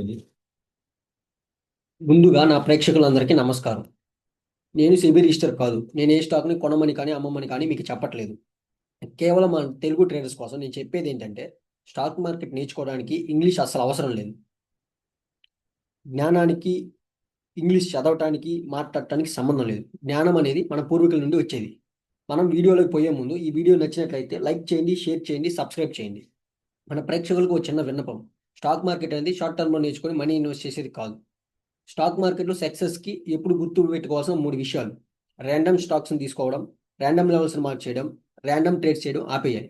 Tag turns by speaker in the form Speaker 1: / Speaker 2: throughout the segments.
Speaker 1: ఇది. ముందుగా నా ప్రేక్షకులందరికీ నమస్కారం. నేను సెబీ రిజిస్టర్ కాదు. నేను ఏ స్టాక్‌ని కొనమని కానీ, అమ్మమని కానీ మీకు చెప్పట్లేదు. కేవలం మన తెలుగు ట్రేడర్స్ కోసం నేను చెప్పేదేంటంటే, స్టాక్ మార్కెట్ నేర్చుకోవడానికి ఇంగ్లీష్ అస్సలు అవసరం లేదు. జ్ఞానానికి ఇంగ్లీష్ చదవటానికి, మాట్లాడటానికి సంబంధం లేదు. జ్ఞానం అనేది మన పూర్వీకుల నుండి వచ్చేది. మనం వీడియోలోకి పోయే ముందు ఈ వీడియో నచ్చినట్లయితే లైక్ చేయండి, షేర్ చేయండి, సబ్స్క్రైబ్ చేయండి. మన ప్రేక్షకులకు ఒక చిన్న విన్నపం. స్టాక్ మార్కెట్ అనేది షార్ట్ టర్మ్‌లో నేర్చుకొని మనీ ఇన్వెస్ట్ చేసేది కాదు. స్టాక్ మార్కెట్‌లో సక్సెస్‌కి ఎప్పుడు గుర్తుపెట్టుకోవాల్సిన 3 విషయాలు. రాండమ్ స్టాక్స్‌ని తీసుకోవడం, రాండమ్ లెవెల్స్‌ని మార్క్ చేయడం, రాండమ్ ట్రేడ్స్ చేయడం ఆపేయాలి.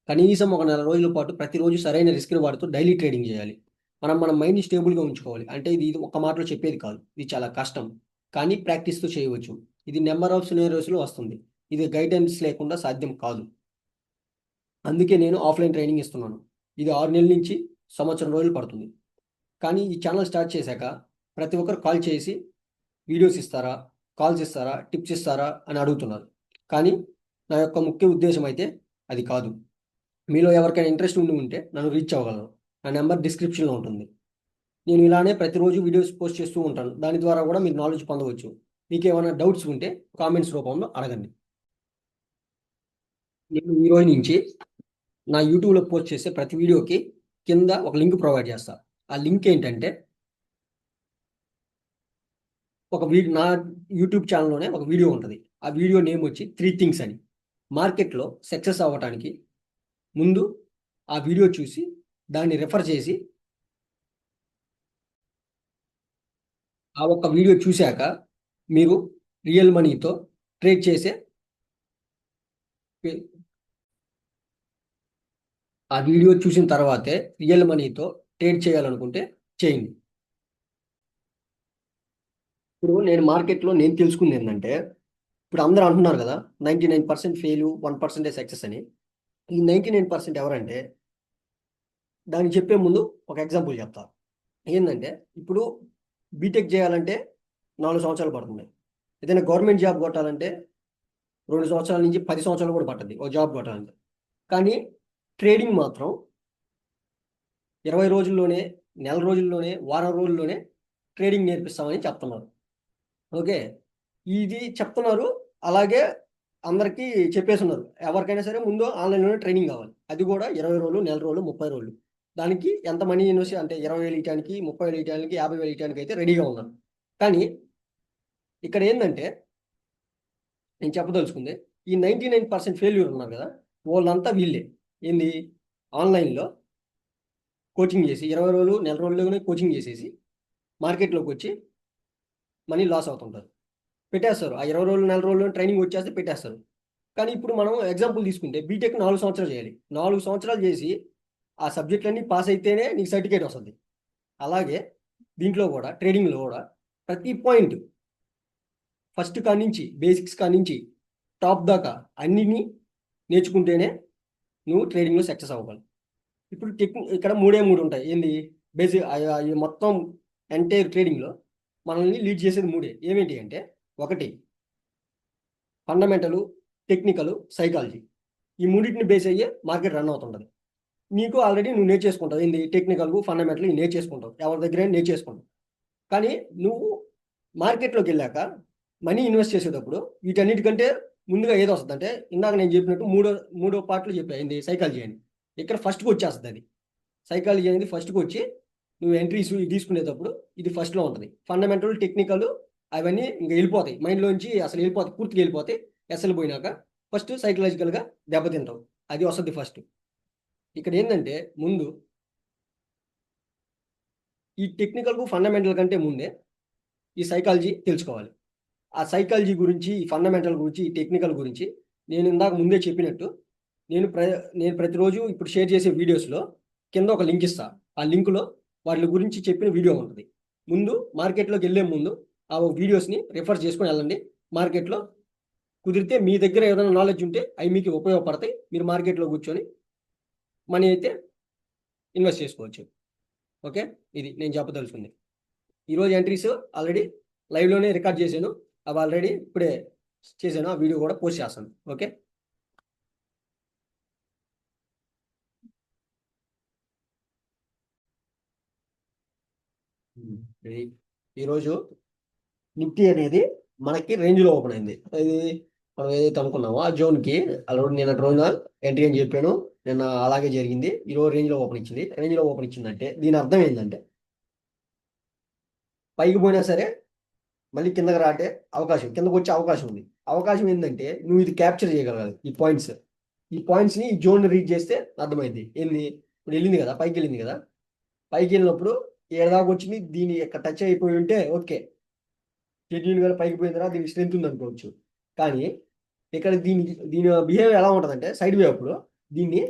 Speaker 1: కనీసం ఒక నెల రోజుల పాటు ప్రతిరోజు సరైన రిస్క్‌ని వాడుతూ డైలీ ట్రేడింగ్ చేయాలి. మన మైండ్‌ని స్టేబుల్‌గా ఉంచుకోవాలి. అంటే ఇది ఒక్క మాటలో చెప్పేది కాదు. ఇది చాలా కష్టం. కానీ ప్రాక్టీస్‌తో చేయవచ్చు. ఇది నంబర్ ఆఫ్ సినారియోస్‌లో వస్తుంది. ఇది గైడెన్స్ లేకుండా సాధ్యం కాదు. అందుకే నేను ఆఫ్‌లైన్ ట్రైనింగ్ ఇస్తున్నాను. ఇది 6 నెలల నుంచి సంవత్సరం రోజులు పడుతుంది. కానీ ఈ ఛానల్ స్టార్ట్ చేశాక ప్రతి ఒక్కరు కాల్ చేసి వీడియోస్ ఇస్తారా? కాల్స్ ఇస్తారా? టిప్స్ ఇస్తారా? అని అడుగుతున్నారు. కానీ నా యొక్క ముఖ్య ఉద్దేశ్యం అయితే అది కాదు. మీలో ఎవరికైనా ఇంట్రెస్ట్ ఉండి ఉంటే నన్ను రీచ్ అవ్వగలరు. నా నంబర్ డిస్క్రిప్షన్‌లో ఉంటుంది. నేను ఇలానే ప్రతిరోజు వీడియోస్ పోస్ట్ చేస్తూ ఉంటాను. దాని ద్వారా కూడా మీరు నాలెడ్జ్ పొందవచ్చు. మీకేమైనా డౌట్స్ ఉంటే కామెంట్స్ రూపంలో అడగండి. నేను ఈ రోజు నుంచి నా యూట్యూబ్‌లో పోస్ట్ చేసే ప్రతి వీడియోకి కింద ఒక లింక్ ప్రొవైడ్ చేస్తా. ఆ లింక్ ఏంటంటే నా యూట్యూబ్ ఛానల్‌లోనే ఒక వీడియో ఉంటది. ఆ వీడియో నేమ్ వచ్చి 3 థింగ్స్ అని. మార్కెట్‌లో సక్సెస్ అవ్వటానికి ముందు ఆ వీడియో చూసి, దాన్ని రిఫర్ చేసి, ఆ ఒక్క వీడియో చూసాక మీరు రియల్ మనీతో ట్రేడ్ చేసే పె ఆ వీడియో చూసిన తర్వాతే రియల్ మనీతో ట్రేడ్ చేయాలనుకుంటే చేయండి. ఇప్పుడు నేను మార్కెట్‌లో నేను తెలుసుకుందేందంటే, ఇప్పుడు అందరూ అంటున్నారు గదా! 99% ఫెయిలు, 1% సక్సెస్ అని. ఈ 99% ఎవరంటే, దానికి చెప్పే ముందు ఒక ఎగ్జాంపుల్ చెప్తా. ఏందంటే, ఇప్పుడు బీటెక్ జేయాలంటే 4 సంవత్సరాలు పడుతుంది. ఏదైనా గవర్నమెంట్ జాబ్ కొట్టాలంటే 2 సంవత్సరాల నుంచి 10 సంవత్సరాలు కూడా పట్టద్ది. ఓ జాబ్ కొట్టాలంటే. కానీ ట్రేడింగ్ మాత్రం 20 రోజుల్లోనే, నెల రోజుల్లోనే, వారం రోజుల్లోనే ట్రేడింగ్ నేర్పిస్తామని చెప్తున్నారు. ఓకే. ఇది చెప్తున్నారు. అలాగే అందరికీ చెప్పేసున్నారు. ఎవరికైనా సరే ముందు ఆన్‌లైన్‌లోనే ట్రైనింగ్ కావాలి. అది కూడా 20 రోజులు, నెల రోజులు, 30 రోజులు. దానికి ఎంత మనీ ఇన్వెస్ట్ అంటే 20,000 ఇయటానికి, 30,000 ఇయటానికి, 50,000 ఇయటానికి అయితే రెడీగా ఉన్నారు. కానీ ఇక్కడ ఏందంటే నేను చెప్పదలుచుకుంది ఈ 99% ఫెయిల్యూర్ ఉన్నారు కదా! వోళ్ళంతా వీళ్ళే. ఏంది ఆన్‌లైన్‌లో కోచింగ్ చేసి 20 రోజులు, నెల రోజుల్లోనే కోచింగ్ చేసేసి మార్కెట్‌లోకొచ్చి మనీ లాస్ అవుతుంటారు. పెట్టేస్తారు. ఆ 20 రోజులు, నెల రోజుల్లో ట్రైనింగ్ వచ్చేస్తే పెట్టేస్తారు. కానీ ఇప్పుడు మనం ఎగ్జాంపుల్ తీసుకుంటే బీటెక్ 4 సంవత్సరాలు చేయాలి. 4 సంవత్సరాలు చేసి ఆ సబ్జెక్ట్‌లన్నీ పాస్ అయితేనే నీకు సర్టిఫికేట్ వస్తది. అలాగే దీంట్లో కూడా ట్రేడింగ్‌లో కూడా ప్రతి పాయింట్ ఫస్ట్ కాడ్నించి బేసిక్స్ కాడ్నించి టాప్ దాకా అన్నిని నేర్చుకుంటేనే నువ్వు ట్రేడింగ్‌లో సక్సెస్ అవ్వగలవు. ఇప్పుడు ఇక్కడ మూడే 3 ఉంటాయి. ఏంది అయి మొత్తం ఎంటైర్ ట్రేడింగ్‌లో మనల్ని లీడ్ చేసేది మూడే. ఏమేంటి అంటే ఒకటి ఫండమెంటలు, టెక్నికలు, సైకాలజీ. ఈ మూడిటిని బేస్ అయ్యే మార్కెట్ రన్ అవుతుంటది. నీకు ఆల్రెడీ నువ్వు నేర్చేసుకుంటావు. ఏంది టెక్నికల్, ఫండమెంటల్ ఇవి నేర్చేసుకుంటావు. ఎవరి దగ్గరైనా నేర్చేసుకుంటావు. కానీ నువ్వు మార్కెట్‌లోకెళ్ళాక మనీ ఇన్వెస్ట్ చేసేటప్పుడు వీటన్నిటికంటే ముందుగా ఏదొస్తదంటే ఇందాక నేను చెప్పినట్టు మూడో పార్ట్‌లో చెప్పా. ఏంది సైకాలజీ అని. ఇక్కడ ఫస్ట్‌కొచ్చేస్తదది. సైకాలజీ అనేది ఫస్ట్‌కొచ్చి నువ్వు ఎంట్రీస్ ఇవి తీసుకునేటప్పుడు ఇది ఫస్ట్‌లో ఉంటది. ఫండమెంటల్, టెక్నికల్ అవన్నీ ఇంక ఎళ్ళిపోతాయి. మైండ్‌లోంచి అసలు ఎళ్ళిపోతాయి. పూర్తిగా ఎళ్ళిపోతాయి. ఎస్ఎల్ పోయినాక ఫస్ట్ సైకలాజికల్‌గా దెబ్బతింటావు. అది వస్తది ఫస్ట్. ఇక్కడేందంటే ముందు ఈ టెక్నికల్‌కు, ఫండమెంటల్ కంటే ముందే ఈ సైకాలజీ తెలుసుకోవాలి. ఆ సైకాలజీ గురించి, ఈ ఫండమెంటల్ గురించి, ఈ టెక్నికల్ గురించి నేను ఇందాక ముందే చెప్పినట్టు నేను ప్ర నేను ప్రతిరోజు ఇప్పుడు షేర్ చేసే వీడియోస్‌లో కింద ఒక లింక్ ఇస్తా. ఆ లింక్‌లో వాటిలి గురించి చెప్పిన వీడియో ఉంటది. ముందు మార్కెట్‌లోకెళ్ళే ముందు ఆ వీడియోస్‌ని రిఫర్ చేసుకొని ఎళ్ళండి. మార్కెట్‌లో కుదిరితే మీ దగ్గర ఏదైనా నాలెడ్జ్ ఉంటే అయి మీకు ఉపయోగపడతాయి. మీరు మార్కెట్‌లో కూర్చొని మనీ అయితే ఇన్వెస్ట్ చేసుకోవచ్చు. ఓకే. ఇది నేను చెప్పదలుచుకుంది. ఈరోజు ఎంట్రీస్ ఆల్రెడీ లైవ్‌లోనే రికార్డ్ చేశాను. అవి ఆల్రెడీ ఇప్పుడే చేశాను. ఆ వీడియో కూడా పోస్ట్ చేస్తాను. ఓకే. ఇది ఈరోజు నిఫ్టీ అనేది మనకి రేంజ్ లో ఓపెన్ అయింది. ఇది మనం ఏదైతే అనుకున్నామో ఆ జోన్ కి ఆల్రెడీ నిన్న రోజున ఎంట్రీ అని చెప్పాను. నిన్న అలాగే జరిగింది. ఈ రోజు రేంజ్ లో ఓపెన్ ఇచ్చింది. రేంజ్ లో ఓపెన్ ఇచ్చిందంటే దీని అర్థం ఏంటంటే పైకి పోయినా సరే మళ్ళీ కిందకి రాటే అవకాశం, కిందకు వచ్చే అవకాశం ఉంది. అవకాశం ఏంటంటే నువ్వు ఇది క్యాప్చర్ చేయగలగాలి. ఈ పాయింట్స్ ని ఈ జోన్ రీచ్ చేస్తే అర్థమైంది ఏంది. ఇప్పుడు వెళ్ళింది కదా, పైకి వెళ్ళింది కదా. పైకి వెళ్ళినప్పుడు ఏడాదాకా వచ్చింది, దీని యొక్క టచ్ అయిపోయి ఉంటే ఓకే, జెన్యున్ గా పైకి పోయిన తర్వాత దీనికి స్ట్రెంత్ ఉంది అనుకోవచ్చు. కానీ ఇక్కడ దీని బిహేవియర్ ఎలా ఉంటుందంటే సైడ్ వే అప్పుడు దీన్ని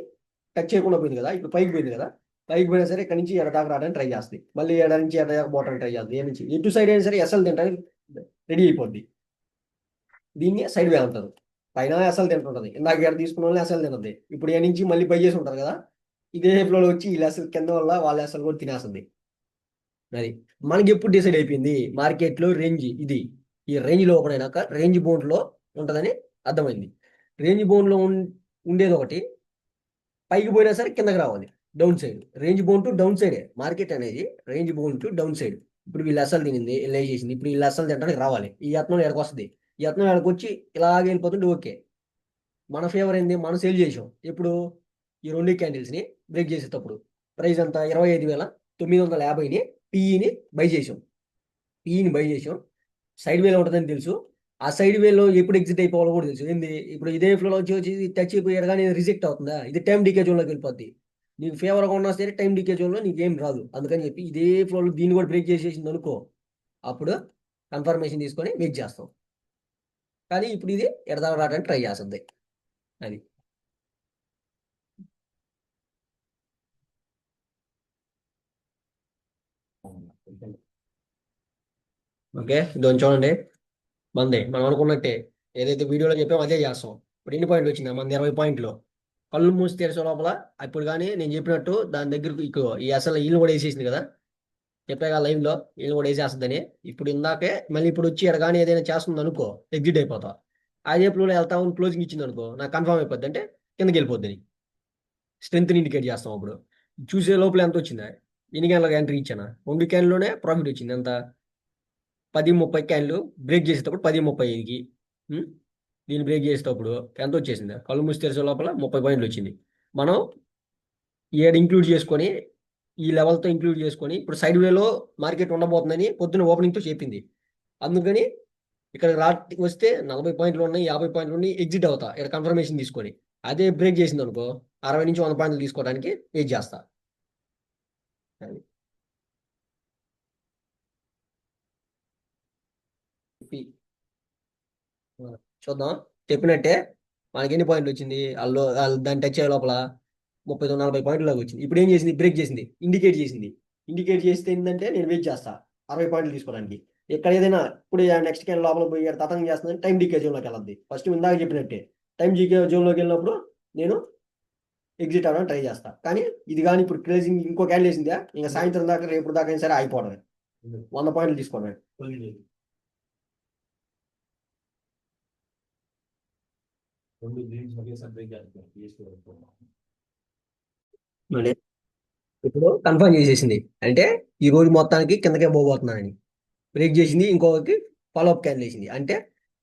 Speaker 1: టచ్ చేయకుండా పోయింది కదా, ఇప్పుడు పైకి పోయింది కదా. పైకి పోయినా సరే ఇక్కడ నుంచి ఎడ దాకా రావడానికి ట్రై చేస్తుంది, మళ్ళీ ఎడ నుంచి ఎడ దాకా పోవడానికి ట్రై చేస్తుంది. ఏ నుంచి ఎటు సైడ్ అయినా సరే ఎస్ఎల్ తింటానికి రెడీ అయిపోద్ది. దీన్ని సైడ్ వే అంటారు. పైన ఎస్ఎల్ తింటుంటది, ఇందాక ఎడ తీసుకున్న వాళ్ళు ఎస్ఎల్ తినద్ది. ఇప్పుడు ఏ నుంచి మళ్ళీ బై చేసి ఉంటారు కదా, ఇదే ఫ్లోలో వచ్చి వీళ్ళ ఎస్ఎల్ కింద వల్ల వాళ్ళ ఎస్ఎల్ కూడా తినేస్తుంది. అది మనకి ఎప్పుడు డిసైడ్ అయిపోయింది మార్కెట్లో రేంజ్ ఇది. ఈ రేంజ్ లో ఓపెన్ అయినాక రేంజ్ బౌండ్ లో ఉంటుందని అర్థమైంది. రేంజ్ బౌండ్ లో ఉండేది ఒకటి, పైకి పోయినా సరే కిందకి రావాలి down side. Range bound to down సైడే మార్కెట్ అనేది, range bound to down side. ఇప్పుడు వీళ్ళు అసలు తినింది ఇలా చేసింది, ఇప్పుడు వీళ్ళు అసలు తినడానికి రావాలి. ఈ యత్నం ఎక్కడికి వస్తుంది, ఈ యత్నం ఎక్కడికి వచ్చి ఇలాగే వెళ్ళిపోతుంటే ఓకే, మన ఫేవర్ ఏంది, మనం సేల్ చేసాం. ఇప్పుడు ఈ రెండు క్యాండిల్స్ ని బ్రేక్ చేసేటప్పుడు ప్రైస్ అంతా 25,950ని పిఈని బై చేసాం. పిఈని బై చేసాం, సైడ్ వేలో ఉంటుందని తెలుసు. ఆ సైడ్ వేలో ఎప్పుడు ఎగ్జిట్ అయిపోవాలో కూడా తెలుసు. ఏంది ఇప్పుడు ఇదే ఫ్లోలో వచ్చి టచ్ అయిపోయాడు కానీ రిజెక్ట్ అవుతుందా, ఇది టైం డీకే జోన్లోకి వెళ్ళిపోద్ది. నీకు ఫేవర్గా ఉన్నా సరే టైం డీకే జోన్లో నీకు ఏం రాదు. అందుకని చెప్పి ఇదే ఫ్లోలో దీన్ని కూడా బ్రేక్ చేసేసింది అనుకో, అప్పుడు కన్ఫర్మేషన్ తీసుకొని వెయిట్ చేస్తాం. కానీ ఇప్పుడు ఇది ఎడదాకా రావడానికి ట్రై చేస్తుంది. అది ఓకే. ఇదో చూడండి, మనం అనుకున్నట్టే ఏదైతే వీడియోలో చెప్పామో అదే చేస్తాం. ఇప్పుడు ఎన్ని పాయింట్లు వచ్చిందా మన 20 పాయింట్లు. కళ్ళు మూసి తెరిచే లోపల అప్పుడు కానీ నేను చెప్పినట్టు దాని దగ్గరకు ఈ అసలు వీళ్ళు కూడా వేసేసింది కదా, చెప్పాక లైవ్ లో వీళ్ళు కూడా వేసేస్తుందని. ఇప్పుడు ఇందాకే మళ్ళీ ఇప్పుడు వచ్చి ఎక్కడ కానీ ఏదైనా చేస్తుంది అనుకో, ఎగ్జిట్ అయిపోతా. అదే ఫ్లోలో వెళ్తా ఉంది, క్లోజింగ్ ఇచ్చింది అనుకో నాకు కన్ఫర్మ్ అయిపోద్ది, అంటే కిందకి వెళ్ళిపోద్ది. స్ట్రెంత్ ఇండికేట్ చేస్తాం అప్పుడు. చూసే లోపల ఎంత వచ్చిందా, ఎన్ని క్యాన్లకు ఎంట్రీ ఇచ్చానా, 2 క్యాన్లోనే ప్రాఫిట్ వచ్చింది ఎంత, 10-30 క్యాన్లు బ్రేక్ చేసేటప్పుడు 10-35కి. దీన్ని బ్రేక్ చేసేటప్పుడు ఎంత వచ్చేసింది, కళ్ళు మూసి తెరిచే లోపల 30 పాయింట్లు వచ్చింది. మనం ఏడు ఇంక్లూడ్ చేసుకొని ఈ లెవెల్తో ఇంక్లూడ్ చేసుకొని ఇప్పుడు సైడ్ వేలో మార్కెట్ ఉండబోతుందని పొద్దున్న ఓపెనింగ్తో చెప్పింది. అందుకని ఇక్కడ వస్తే 40 పాయింట్లు ఉన్నాయి, 50 పాయింట్లు ఉన్నాయి, ఎగ్జిట్ అవుతా ఇక్కడ కన్ఫర్మేషన్ తీసుకొని. అదే బ్రేక్ చేసింది అనుకో 60 నుంచి 100 పాయింట్లు తీసుకోవడానికి వెయిట్ చేస్తా. అది. చూద్దాం. చెప్పినట్టే మనకి ఎన్ని పాయింట్లు వచ్చింది, వాళ్ళు దాన్ని టచ్ అయ్యే లోపల 30-40 పాయింట్లు లాగా వచ్చింది. ఇప్పుడు ఏం చేసింది, బ్రేక్ చేసింది, ఇండికేట్ చేసింది. ఇండికేట్ చేస్తే ఏంటంటే నేను వెయిట్ చేస్తా 60 పాయింట్లు తీసుకోవడానికి. ఇక్కడ ఏదైనా ఇప్పుడు నెక్స్ట్ క్యాన్ లోపల పోయి తతంగం చేస్తుందని టైం డీకే జోన్లోకి వెళ్ళద్ది. ఫస్ట్ ఇందాక చెప్పినట్టే టైం డీకే జోన్లోకి వెళ్ళినప్పుడు నేను ఎగ్జిట్ అవ్వడానికి ట్రై చేస్తా. కానీ ఇది కానీ ఇప్పుడు క్రేజింగ్ ఇంకో క్యాన్ వేసిందా ఇంకా సాయంత్రం దాకా రేపు దాకా అయినా సరే అయిపోవడమే, 100 పాయింట్లు తీసుకోవడమే. అంటే ఇప్పుడు కన్ఫర్మ్ చేసేసింది అంటే ఈ రోజు మొత్తానికి కిందకే పోబోతున్నానని బ్రేక్ చేసింది. ఇంకొకటి ఫాలోఅప్ క్యాన్ వేసింది అంటే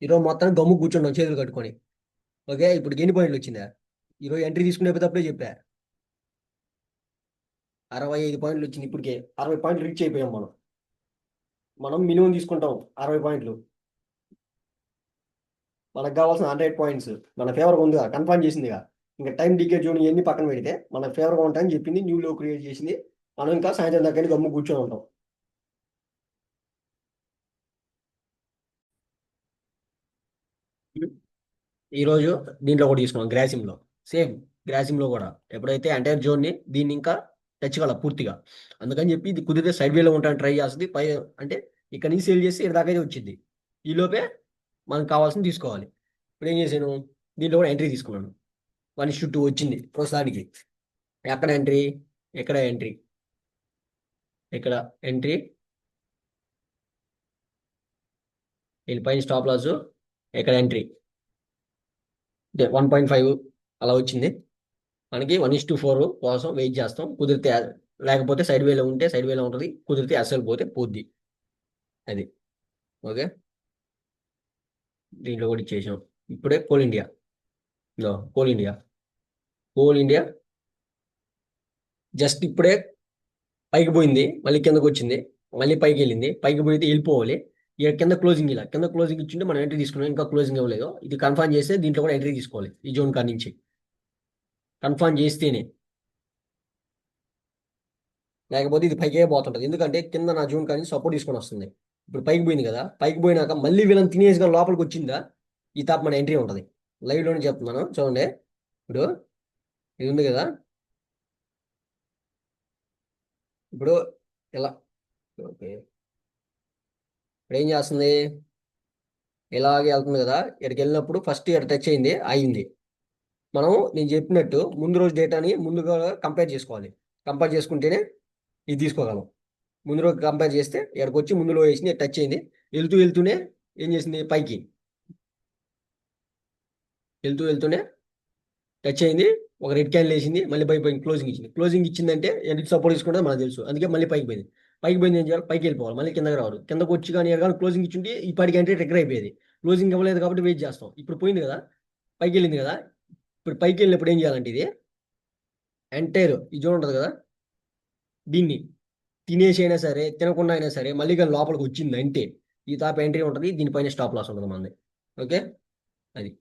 Speaker 1: ఈరోజు మొత్తానికి గమ్ము కూర్చున్నాం చేతులు కట్టుకొని. ఓకే, ఇప్పుడు ఎన్ని పాయింట్లు వచ్చిందా, ఈరోజు ఎంట్రీ తీసుకునేటప్పుడే చెప్పా 65 పాయింట్లు వచ్చింది. ఇప్పటికే 60 పాయింట్లు రీచ్ అయిపోయాం మనం. మనం మినిమం తీసుకుంటాం 60 పాయింట్లు, మనకు కావాల్సిన 100 పాయింట్స్ మన ఫేవర్గా ఉందిగా, కన్ఫర్మ్ చేసిందిగా. ఇంకా టైం డికే జోన్ ఇవన్నీ పక్కన పెడితే మన ఫేవర్గా ఉంటాయని చెప్పింది, న్యూ లో క్రియేట్ చేసింది. మనం ఇంకా సాయంత్రం దగ్గర గమ్ము కూర్చొని ఉంటాం. ఈరోజు దీంట్లో కూడా తీసుకున్నాం గ్రాసిమ్లో, సేమ్ గ్రాసిమ్లో కూడా ఎప్పుడైతే ఎంటైర్ జోన్ని దీన్ని ఇంకా టచ్ కల పూర్తిగా. అందుకని చెప్పి ఇది కుదిరితే సైడ్ వేలో ఉంటానికి ట్రై చేస్తుంది. పై అంటే ఇక్కడ నుంచి సేల్ చేసి ఇక్కడ దాకా వచ్చింది. ఈ లోపే మనకు కావాల్సింది తీసుకోవాలి. ఇప్పుడు ఏం చేశాను, దీంట్లో కూడా ఎంట్రీ తీసుకున్నాను. 1:2 వచ్చింది ప్రస్తుతానికి. ఎక్కడ ఎంట్రీ, ఎక్కడ ఎంట్రీ, ఇక్కడ ఎంట్రీ, వీళ్ళ పైన స్టాప్ లాస్, ఎక్కడ ఎంట్రీ 1.5 అలా వచ్చింది. మనకి 1:4 కోసం వెయిట్ చేస్తాం. కుదిరితే లేకపోతే సైడ్ వేలో ఉంటే సైడ్ వేలో ఉంటుంది, కుదిరితే అస్సలు పోతే పోద్ది. అది ఓకే. దీంట్లో కూడా ఇచ్చేసాం. ఇప్పుడే కోల్ ఇండియా. ఇదో coal India. Coal India just ఇప్పుడే పైకి పోయింది, మళ్ళీ కిందకు వచ్చింది, మళ్ళీ పైకి వెళ్ళింది, పైకి పోయితే వెళ్ళిపోవాలి. ఇక కింద క్లోజింగ్, ఇలా కింద క్లోజింగ్ ఇచ్చింటే మనం ఎంట్రీ తీసుకున్నాం, ఇంకా క్లోజింగ్ ఇవ్వలేదు. ఇది కన్ఫర్మ్ చేస్తే దీంట్లో కూడా ఎంట్రీ తీసుకోవాలి, ఈ జోన్ కాడి నుంచి కన్ఫర్మ్ చేస్తేనే. లేకపోతే ఇది పైకే పోతుంటది, ఎందుకంటే కింద నా జోన్ కానీ సపోర్ట్ తీసుకొని వస్తుంది. ఇప్పుడు పైకి పోయింది కదా, పైకి పోయినాక మళ్ళీ వీళ్ళని తినేసిగా లోపలికి వచ్చిందా, ఈ తాప మన ఎంట్రీ ఉంటుంది. లైవ్ లోనే చెప్తున్నాను చూడండి. ఇప్పుడు ఇది ఉంది కదా, ఇప్పుడు ఇలా ఓకే. ఇప్పుడు ఏం చేస్తుంది, ఇలాగే వెళ్తుంది కదా, ఇక్కడికి వెళ్ళినప్పుడు ఫస్ట్ ఇక్కడ టచ్ అయింది, అయింది. మనం నేను చెప్పినట్టు ముందు రోజు డేటాని ముందుగా కంపేర్ చేసుకోవాలి. కంపేర్ చేసుకుంటేనే ఇది తీసుకోగలం. ముందు రోజు కంపేర్ చేస్తే ఇక్కడికి వచ్చి ముందులో వేసింది, టచ్ అయింది, వెళ్తూ వెళ్తూనే ఏం చేసింది, పైకి వెళ్తూ వెళ్తూనే టచ్ అయింది, ఒక రెడ్ క్యాండిల్ వేసింది, మళ్ళీ పైకి క్లోజింగ్ ఇచ్చింది. క్లోజింగ్ ఇచ్చిందంటే ఎందుకు సపోర్ట్ తీసుకుంటే మనకు తెలుసు, అందుకే మళ్ళీ పైకి పోయింది. పైకి పోయింది ఏం చేయాలి, పైకి వెళ్ళిపోవాలి, మళ్ళీ కిందకి రావాలి. కిందకు వచ్చి కానీ కానీ క్లోజింగ్ ఇచ్చింటే ఈ పాటికి అంటే ట్రిగ్గర్ అయిపోయేది. క్లోజింగ్ ఇవ్వలేదు కాబట్టి వెయిట్ చేస్తాం. ఇప్పుడు పోయింది కదా, పైకి వెళ్ళింది కదా, ఇప్పుడు పైకి వెళ్ళినప్పుడు ఏం చేయాలంటే ఇది ఎంటైర్ ఈ జోన్ ఉంటుంది కదా, దీన్ని తినేసి అయినా సరే తినకుండా అయినా సరే మళ్ళీ కానీ లోపలికి వచ్చింది అంటే ఈ తాప ఎంట్రీ ఉంటుంది, దీనిపైన స్టాప్ లాస్ ఉంటుంది మనది. ఓకే. అది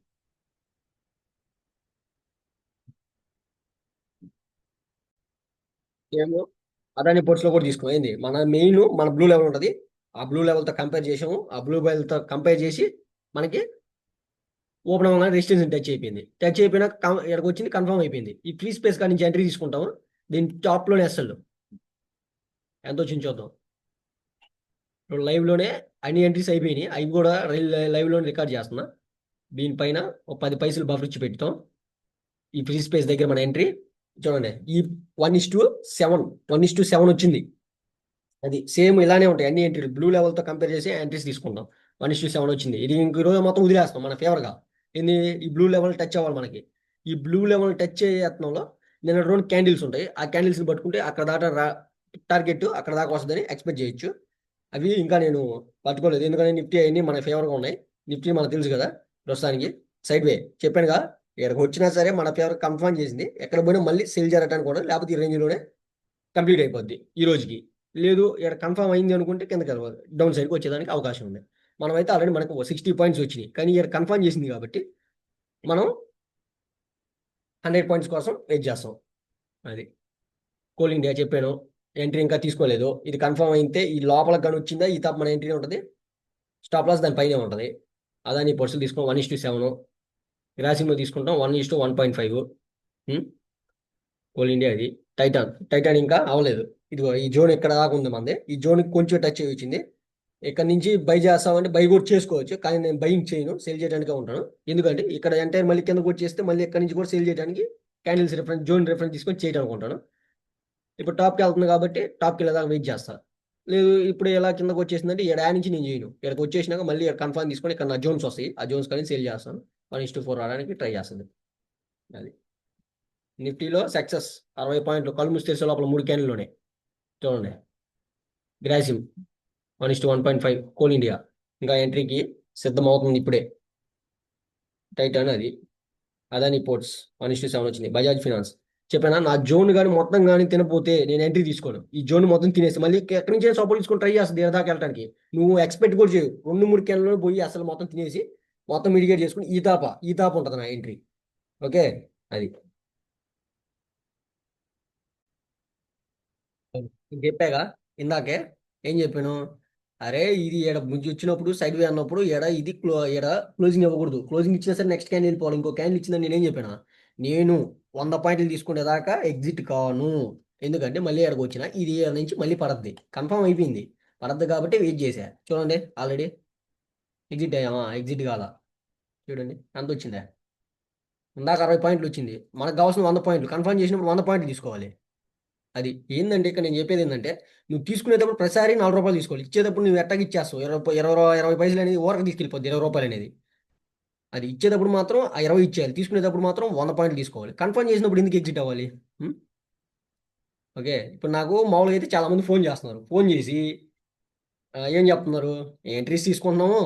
Speaker 1: ఏమో అదాని పోర్ట్స్లో కూడా తీసుకున్నాం. ఏంది మన మెయిన్ మన బ్లూ లెవెల్ ఉంటుంది, ఆ బ్లూ లెవెల్తో కంపేర్ చేసాము. ఆ బ్లూ లెవెల్తో కంపేర్ చేసి మనకి ఓపెన్ అవ్వగానే రెసిస్టెన్స్ టచ్ అయిపోయింది. టచ్ అయిపోయినా ఇక్కడికి వచ్చింది, కన్ఫర్మ్ అయిపోయింది. ఈ ఫ్రీ స్పేస్ కాడి నుంచి ఎంట్రీ తీసుకుంటాము. దీని టాప్లోనే అసలు ఎంత వచ్చింది చూద్దాం. ఇప్పుడు లైవ్లోనే అన్ని ఎంట్రీస్ అయిపోయినాయి, అవి కూడా లైవ్లోనే రికార్డ్ చేస్తున్నా. దీనిపైన ఒక 10 పైసలు బఫర్ ఇచ్చి పెడతాం. ఈ ఫ్రీ స్పేస్ దగ్గర మన ఎంట్రీ చూడండి, ఈ 1:7, 1:7 వచ్చింది. అది సేమ్ ఇలానే ఉంటాయి అన్ని ఎంట్రీలు, బ్లూ లెవెల్తో కంపేర్ చేసి ఎంట్రీస్ తీసుకుంటాం. 1:7 వచ్చింది. ఇది ఇంక రోజు మొత్తం వదిలేస్తాం మన ఫేవర్గా. ఏంది, ఈ బ్లూ లెవెల్ టచ్ అవ్వాలి మనకి. ఈ బ్లూ లెవెల్ టచ్ అయ్యే యత్నంలో నిన్న 2 క్యాండిల్స్ ఉంటాయి, ఆ క్యాండిల్స్ని పట్టుకుంటే అక్కడ దాకా టార్గెట్ అక్కడ దాకా వస్తుందని ఎక్స్పెక్ట్ చేయొచ్చు. అవి ఇంకా నేను పట్టుకోలేదు, ఎందుకంటే నిఫ్టీ అవన్నీ మన ఫేవర్గా ఉన్నాయి. నిఫ్టీ మనకు తెలుసు కదా, ప్రస్తుతానికి సైడ్ వే చెప్పానుగా. ఎక్కడికి వచ్చినా సరే మన ఫేవర్ కన్ఫర్మ్ చేసింది, ఎక్కడ పోయినా మళ్ళీ సెల్ జరగడానికి కూడా, లేకపోతే ఈ రేంజ్లోనే కంప్లీట్ అయిపోద్ది ఈ రోజుకి. లేదు ఇక్కడ కన్ఫర్మ్ అయింది అనుకుంటే కిందకి వెళ్ళిపోదు, డౌన్ సైడ్కి వచ్చేదానికి అవకాశం ఉంది. మనమైతే ఆల్రెడీ మనకు 60 పాయింట్స్ వచ్చినాయి, కానీ ఇక్కడ కన్ఫర్మ్ చేసింది కాబట్టి మనం 100 పాయింట్స్ కోసం వెయిట్ చేస్తాం. అది కోల్ ఇండియా చెప్పాను, ఎంట్రీ ఇంకా తీసుకోలేదు. ఇది కన్ఫర్మ్ అయితే ఈ లోపల కానీ వచ్చిందా ఈ తప్ప మన ఎంట్రీ ఉంటుంది, స్టాప్ లాస్ దాని పైనే ఉంటుంది. అదాని పర్సులు తీసుకున్నాం 1:7, గ్రాసిమ్లో తీసుకుంటాం 1:1.5. కోల్ ఇండియా ఇది. టైటాన్ ఇంకా అవ్వలేదు. ఇదిగో ఈ జోన్ ఎక్కడ దాకా ఉంది మంది, ఈ జోన్ కొంచెం టచ్ అయ్యి వచ్చింది. ఇక్కడ నుంచి బై చేస్తామంటే బై కూడా చేసుకోవచ్చు, కానీ నేను బయింగ్ చేయను, సేల్ చేయడానికే ఉంటాను. ఎందుకంటే ఇక్కడ ఎంటైర్ మళ్ళీ కిందకు వచ్చేస్తే మళ్ళీ ఎక్కడి నుంచి కూడా సేల్ చేయడానికి క్యాండిల్స్ రిఫరెన్స్, జోన్ రిఫరెన్స్ తీసుకొని చేయడానికి ఉంటాను. ఇప్పుడు టాప్కి వెళ్తుంది కాబట్టి టాప్కి వెళ్ళేదాకా వెయిట్ చేస్తాను. లేదు ఇప్పుడు ఎలా కిందకు వచ్చేసిందంటే ఇక్కడ నుంచి నేను చేయను, ఇక్కడికి వచ్చేసినాక మళ్ళీ ఇక్కడ కన్ఫర్మ్ తీసుకొని ఇక్కడ నా జోన్స్ వస్తాయి, ఆ జోన్స్ కానీ సేల్ చేస్తాను. 1:4 రావడానికి ట్రై చేస్తుంది. అది నిఫ్టీలో సక్సెస్ 60 పాయింట్లు కళ్ళు మూసి తెరిసే లోపల 3 క్యాన్లోనే చూడండి. గ్రాసిమ్ 1:1.5. కోల్ ఇండియా ఇంకా ఎంట్రీకి సిద్ధమవుతుంది ఇప్పుడే. టైటాన్ అది. అదాని పోర్ట్స్ 1:7 వచ్చింది. బజాజ్ ఫినాన్స్ చెప్పానా, నా జోన్ కానీ మొత్తం కానీ తినపోతే నేను ఎంట్రీ తీసుకోను. ఈ జోన్ మొత్తం తినేసి మళ్ళీ ఎక్కడి నుంచి సపోర్ట్ తీసుకొని ట్రై చేస్తుంది దీని దాకా వెళ్ళడానికి. నువ్వు ఎక్స్పెక్ట్ కూడా చేయవు, 2-3 క్యాన్లలో పోయి అసలు మొత్తం తినేసి మొత్తం మిడిగేట్ చేసుకుని ఈ తాప ఉంటుంది నా ఎంట్రీ. ఓకే. అది చెప్పాగా ఇందాకే, ఏం చెప్పాను, అరే ఇది ఎడ ముందు వచ్చినప్పుడు సైడ్ వే అన్నప్పుడు ఎడ క్లోజింగ్ ఇవ్వకూడదు, క్లోజింగ్ ఇచ్చినా సరే నెక్స్ట్ క్యాండిల్ వెళ్ళిపోవాలి. ఇంకో క్యాండిల్ ఇచ్చిందని నేనేం చెప్పాను, నేను 100 పాయింట్లు తీసుకునేదాకా ఎగ్జిట్ కాను. ఎందుకంటే మళ్ళీ ఎక్కడికి వచ్చినా ఇది ఈడ నుంచి మళ్ళీ పడద్ది, కన్ఫర్మ్ అయిపోయింది పడద్దు కాబట్టి వెయిట్ చేశా. చూడండి ఆల్రెడీ ఎగ్జిట్ అయ్యామా, ఎగ్జిట్ కాలా, చూడండి ఎంత వచ్చిందా. ఇందాక 60 పాయింట్లు వచ్చింది, మనకు కావాల్సిన 100 పాయింట్లు, కన్ఫర్మ్ చేసినప్పుడు 100 పాయింట్లు తీసుకోవాలి. అది ఏంటంటే ఇక్కడ నేను చెప్పేది ఏంటంటే, నువ్వు తీసుకునేటప్పుడు ప్రతిసారి ₹4 తీసుకోవాలి, ఇచ్చేటప్పుడు నువ్వు ఎట్టగా ఇచ్చేస్తావు 20 పైసలు అనేది ఊరక తీసుకెళ్ళిపోద్ది ₹20 అనేది. అది ఇచ్చేటప్పుడు మాత్రం ఆ 20 ఇచ్చేయాలి, తీసుకునేటప్పుడు మాత్రం 100 పాయింట్లు తీసుకోవాలి. కన్ఫర్మ్ చేసినప్పుడు ఎందుకు ఎగ్జిట్ అవ్వాలి? ఉం? ఓకే, ఇప్పుడు నాకు మామూలుగా అయితే చాలామంది ఫోన్ చేస్తున్నారు. ఫోన్ చేసి ఏం చెప్తున్నారు, ఎంట్రీస్ తీసుకుంటున్నాము,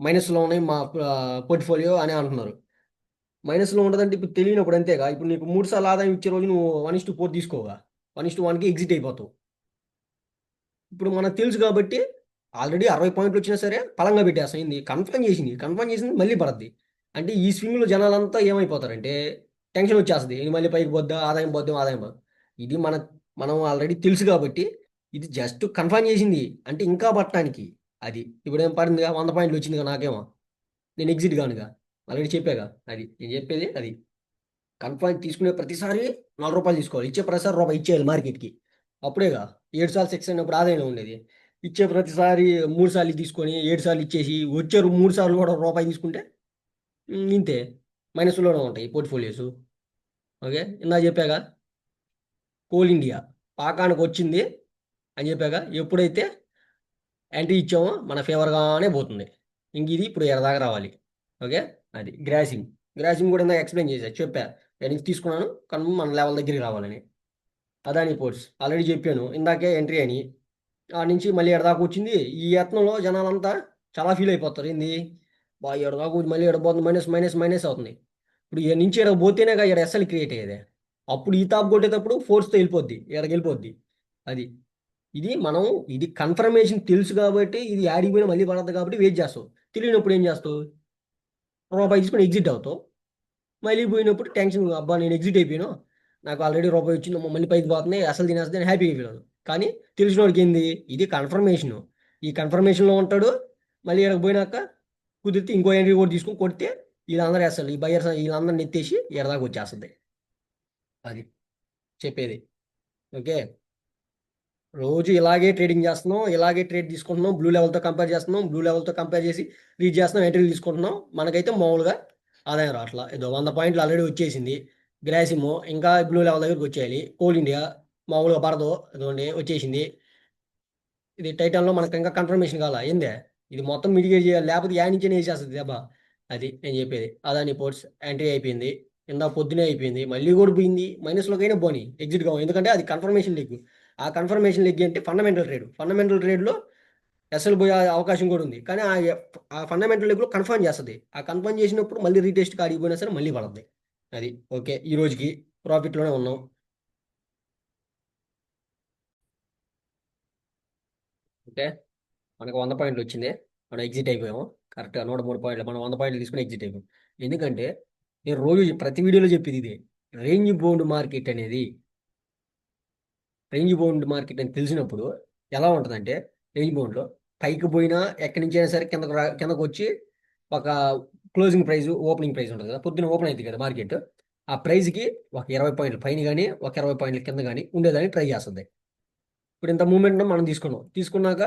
Speaker 1: మైనస్లో ఉన్నాయి మా పోర్ట్ఫోలియో అని అంటున్నారు. మైనస్లో ఉండదంటే ఇప్పుడు తెలియనప్పుడు అంతేగా. ఇప్పుడు నీకు 3 సార్లు ఆదాయం ఇచ్చే రోజు నువ్వు 1:4 తీసుకోగా, 1:1కి ఎగ్జిట్ అయిపోతావు. ఇప్పుడు మనకు తెలుసు కాబట్టి ఆల్రెడీ 60 పాయింట్లు వచ్చినా సరే పలంగా పెట్టేస్తాం. ఏంది కన్ఫర్మ్ చేసింది మళ్ళీ పడద్ది. అంటే ఈ స్వింగ్లో జనాలంతా ఏమైపోతారంటే టెన్షన్ వచ్చేస్తుంది. ఇది మళ్ళీ పైకి పోద్దా, ఆదాయం పోద్దా. ఇది మనం ఆల్రెడీ తెలుసు కాబట్టి ఇది జస్ట్ కన్ఫర్మ్ చేసింది అంటే ఇంకా పట్టడానికి. అది ఇప్పుడు ఏం పడిందిగా, 100 పాయింట్లు వచ్చిందిగా నాకేమో, నేను ఎగ్జిట్ కానుగా. ఆల్రెడీ చెప్పాగా, అది నేను చెప్పేది అది. కన్ఫర్మ్ తీసుకునే ప్రతిసారి రూ. 4 తీసుకోవాలి. ఇచ్చే ప్రతిసారి రూపాయి ఇచ్చేయాలి మార్కెట్కి. అప్పుడేగా 7 సార్లు సక్సెస్ అయినప్పుడు ఆదాయంలో ఉండేది. ఇచ్చే ప్రతిసారి 3 సార్లు తీసుకొని 7 సార్లు ఇచ్చేసి వచ్చే 3 సార్లు కూడా రూపాయి తీసుకుంటే ఇంతే, మైనస్లోనే ఉంటాయి పోర్ట్ఫోలియోస్. ఓకే, ఇందా చెప్పాగా, కోల్ ఇండియా పాకానికి వచ్చింది అని చెప్పాగా. ఎప్పుడైతే ఎంట్రీ ఇచ్చామో మన ఫేవర్గానే పోతుంది. ఇంక ఇది ఇప్పుడు ఎడదాకా రావాలి. ఓకే, అది గ్రాసింగ్ కూడా ఇందాక ఎక్స్ప్లెయిన్ చేశా, చెప్పా. నేను ఇది తీసుకున్నాను కానీ మన లెవెల్ దగ్గరికి రావాలని. అదాని పోర్ట్స్ ఆల్రెడీ చెప్పాను ఇందాకే, ఎంట్రీ అని. ఆ నుంచి మళ్ళీ ఎడదాకా వచ్చింది. ఈ యత్నంలో జనాలంతా చాలా ఫీల్ అయిపోతారు. ఏంది బా, ఎడదాకా వచ్చి మళ్ళీ ఎడబోతుంది, మైనస్ మైనస్ మైనస్ అవుతుంది. ఇప్పుడు ఈ నుంచి ఎడక పోతేనే ఇక్కడ ఎస్ఎల్ క్రియేట్ అయ్యేది. అప్పుడు ఈ తాపు కొట్టేటప్పుడు ఫోర్స్తో వెళ్ళిపోద్ది, ఎడకి వెళ్ళిపోద్ది. అది ఇది మనం ఇది కన్ఫర్మేషన్ తెలుసు కాబట్టి ఇది యాడికి పోయినా మళ్ళీ పడద్దు కాబట్టి వెయిట్ చేస్తావు. తెలియనప్పుడు ఏం చేస్తావు, రూపాయి తీసుకొని ఎగ్జిట్ అవుతావు. మళ్ళీ పోయినప్పుడు టెన్షన్, అబ్బా నేను ఎగ్జిట్ అయిపోయాను, నాకు ఆల్రెడీ రూపాయి వచ్చింది, మళ్ళీ పైకి పోతుంది, అసలు తినేస్తుంది అని హ్యాపీగా అయిపోయాను. కానీ తెలిసిన వాడికి ఏంది, ఇది కన్ఫర్మేషన్. ఈ కన్ఫర్మేషన్లో ఉంటాడు. మళ్ళీ ఇక్కడికి పోయినాక కుదిరితే ఇంకో ఎంట్రీ కూడా తీసుకొని కొడితే వీళ్ళందరూ వేస్తారు, ఈ బయర్స్ వీళ్ళందరిని ఎత్తేసి ఎడదాకా వచ్చేస్తుంది. అది చెప్పేది. ఓకే, రోజు ఇలాగే ట్రేడింగ్ చేస్తున్నాం, ఇలాగే ట్రేడ్ తీసుకుంటున్నాం, బ్లూ లెవెల్తో కంపేర్ చేస్తున్నాం, బ్లూ లెవెల్తో కంపేర్ చేసి రీచ్ చేస్తున్నాం, ఎంట్రీలు తీసుకుంటున్నాం. మనకైతే మామూలుగా ఆదాయం రావట్లా. ఏదో 100 పాయింట్లు ఆల్రెడీ వచ్చేసింది. గ్రాసిమో ఇంకా బ్లూ లెవెల్ దగ్గరికి వచ్చేయాలి. కోల్ ఇండియా మామూలుగా పడదు, ఇదిగోండి వచ్చేసింది. ఇది టైటాన్లో మనకు ఇంకా కన్ఫర్మేషన్ కావాలా ఏందే, ఇది మొత్తం మిటిగేట్ చేయాలి, లేకపోతే యా నుంచి వేసేస్తుంది దెబ్బ. అది నేను చెప్పేది. అదాని పోర్ట్స్ ఎంట్రీ అయిపోయింది, ఇందా పొద్దునే అయిపోయింది, మళ్ళీ కూడా పోయింది. మైనస్లోకైనా పోనీ ఎగ్జిట్ కావు, ఎందుకంటే అది కన్ఫర్మేషన్ లెగ్. ఆ కన్ఫర్మేషన్ లెగ్ అంటే ఫండమెంటల్ ట్రేడ్లో ఎస్ఎల్ పోయే అవకాశం కూడా ఉంది. కానీ ఆ ఫండమెంటల్ లెగ్లో కన్ఫర్మ్ చేస్తుంది. ఆ కన్ఫర్మ్ చేసినప్పుడు మళ్ళీ రీటెస్ట్ కాడికి పోయినా సరే మళ్ళీ పడుతుంది. అది ఓకే, ఈ రోజుకి ప్రాఫిట్లోనే ఉన్నాం. ఓకే, మనకు 100 పాయింట్లు వచ్చింది, మనం ఎగ్జిట్ అయిపోయాము. కరెక్ట్గా 103 పాయింట్లు, మనం 100 పాయింట్లు తీసుకుని ఎగ్జిట్ అయిపోయాం. ఎందుకంటే నేను రోజు ప్రతి వీడియోలో చెప్పేది ఇదే, రేంజ్ బౌండ్ మార్కెట్ అనేది. రేంజ్ బౌండ్ మార్కెట్ అని తెలిసినప్పుడు ఎలా ఉంటుందంటే, రేంజ్ బౌండ్లో పైకి పోయినా ఎక్కడి నుంచి అయినా సరే కిందకు వచ్చి ఒక క్లోజింగ్ ప్రైస్, ఓపెనింగ్ ప్రైస్ ఉంటుంది కదా, పొద్దున ఓపెన్ అవుతుంది కదా మార్కెట్, ఆ ప్రైస్కి ఒక 20 పాయింట్లు పైన కానీ ఒక 20 పాయింట్ల కింద కానీ ఉండేదాన్ని ట్రై చేస్తుంది. ఇప్పుడు ఇంత మూమెంట్ మనం తీసుకున్నాక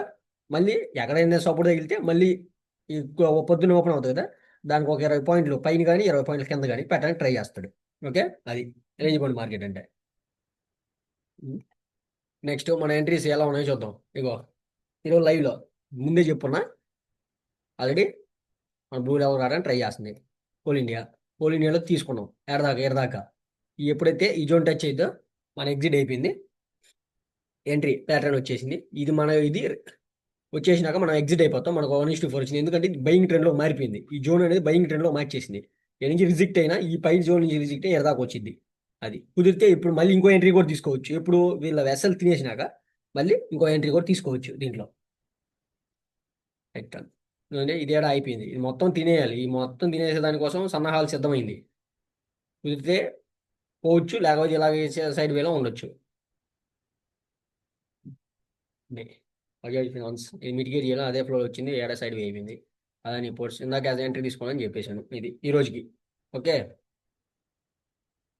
Speaker 1: మళ్ళీ ఎక్కడైనా సపోర్ట్ తగిలితే మళ్ళీ ఈ పొద్దున్న ఓపెన్ అవుతుంది కదా, దానికి ఒక 20 పాయింట్లు పైన కానీ 20 పాయింట్ల కింద కానీ పెట్టడానికి ట్రై చేస్తాడు. ఓకే, అది రేంజ్ బౌండ్ మార్కెట్ అంటే. నెక్స్ట్ మన ఎంట్రీస్ ఎలా ఉన్నాయో చూద్దాం. ఇగో ఈరోజు లైవ్లో ముందే చెప్పున్నా, ఆల్రెడీ మన బ్లూ లెవెల్ రావడానికి ట్రై చేస్తుంది. కోల్ ఇండియాలో తీసుకున్నాం ఏడదాకా ఎప్పుడైతే ఈ జోన్ టచ్ అయిద్దో మన ఎగ్జిట్ అయిపోయింది. ఎంట్రీ ప్యాటర్న్ వచ్చేసింది. ఇది వచ్చేసినాక మనం ఎగ్జిట్ అయిపోతాం. మనకు 1:4 వచ్చింది, ఎందుకంటే ఇది బయింగ్ ట్రెండ్లో మారిపోయింది. ఈ జోన్ అనేది బయింగ్ ట్రెండ్లో మార్చేసింది. ఎక్కడి నుంచి రిజెక్ట్ అయినా ఈ పై జోన్ నుంచి రిజెక్ట్ అయ్యి ఎడదాకా వచ్చింది. అది కుదిరితే ఇప్పుడు మళ్ళీ ఇంకో ఎంట్రీ కూడా తీసుకోవచ్చు. ఎప్పుడు వీళ్ళ వెసల్ తినేసినాక మళ్ళీ ఇంకో ఎంట్రీ కూడా తీసుకోవచ్చు దీంట్లో. ఎట్లా ఎందుకంటే ఇది ఏడా అయిపోయింది, ఇది మొత్తం తినేయాలి. ఈ మొత్తం తినేసే దానికోసం సన్నాహాలు సిద్ధమైంది. కుదిరితే పోవచ్చు, లేకపోతే ఇలాగే సైడ్ వేలో ఉండొచ్చు. బజాజ్ ఫినాన్స్ ఇది మిటిగేట్ చేయాలి, అదే ఫ్లో వచ్చింది, ఏడా సైడ్ అయిపోయింది. అదని పోర్ట్స్ ఇందాక యాజ్ ఎంట్రీ తీసుకోవాలని చెప్పేశాను. ఇది ఈ రోజుకి. ఓకే.